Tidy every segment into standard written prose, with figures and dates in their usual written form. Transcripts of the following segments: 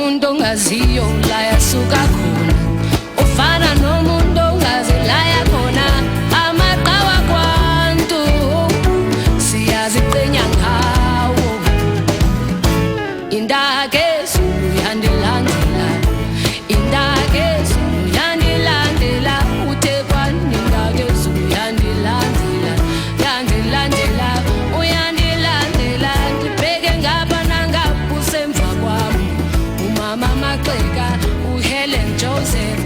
umuntu ongaziyo la yasuka khona, ufana nomuntu ongazi la yakhona. Amaqhawe akwantu siyaziqenya ngawo, indake Zulu yandilandela, indake Zulu yandilandela, uThekwani indake Zulu yandilandela, yandilandela, uyandilandela. Ndibheke ngapha nangapha usemva kwami, uMama Maxeka, uHelen Joseph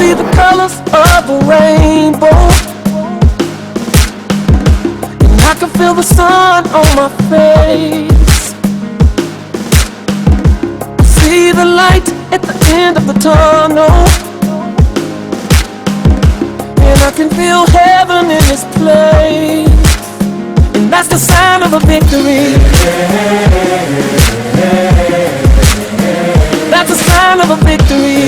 see the colors of a rainbow, and I can feel the sun on my face. I see the light at the end of the tunnel, and I can feel heaven in this place. And that's the sign of a victory. That's a sign of a victory.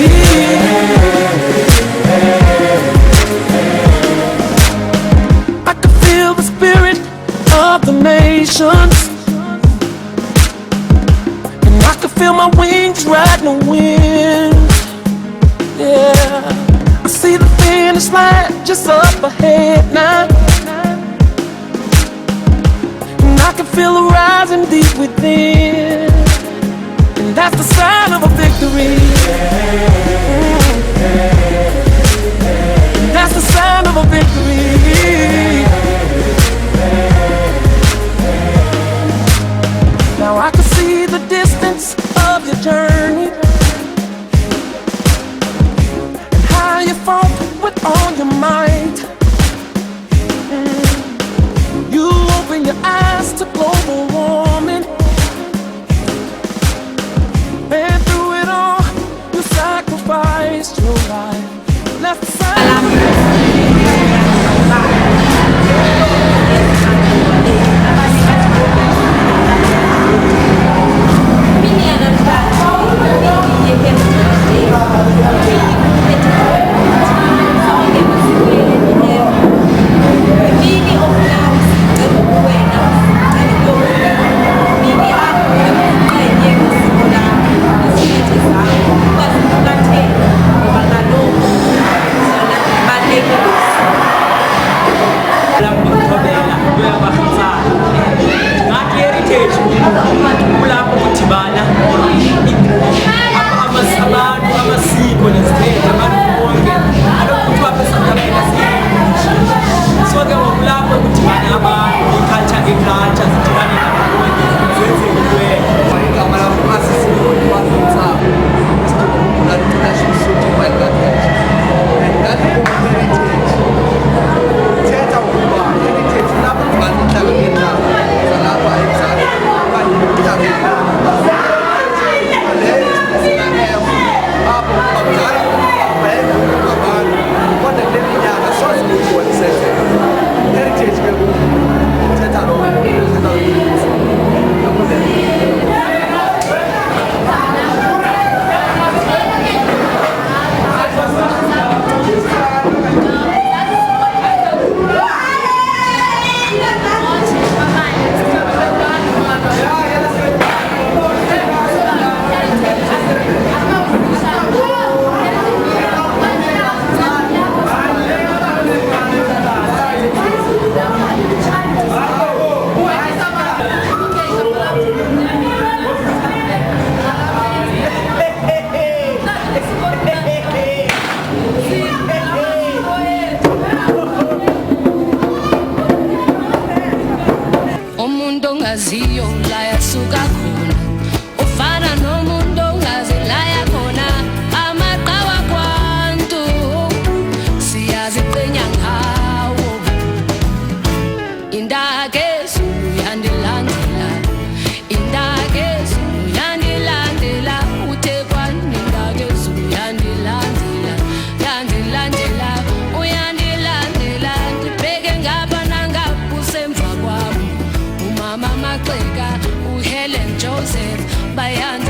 I can feel the spirit of the nations, and I can feel my wings riding the wind. Yeah, I see the finish line just up ahead now, and I can feel it rising deep within. And that's the sign of a victory. That's the sign of a victory. Now I can see the distance of your journey, and how you fought with all your might. You open your eyes to global warming, and through it all, you sacrificed your life. Left aside. ongaziyo la yasuka khona, ufana nomuntu ongazi la yakhona. Amaqhawe kwantu siyaziqenya ngawo, indakezulu yandilandela, indakezulu yandilandela, uThekwani indakezulu yandilandela, yandilandela, uyandilandela. Ndibheke ngapha nangapha usemva kwami, uMama Maxeka, uHelen Joseph, bayan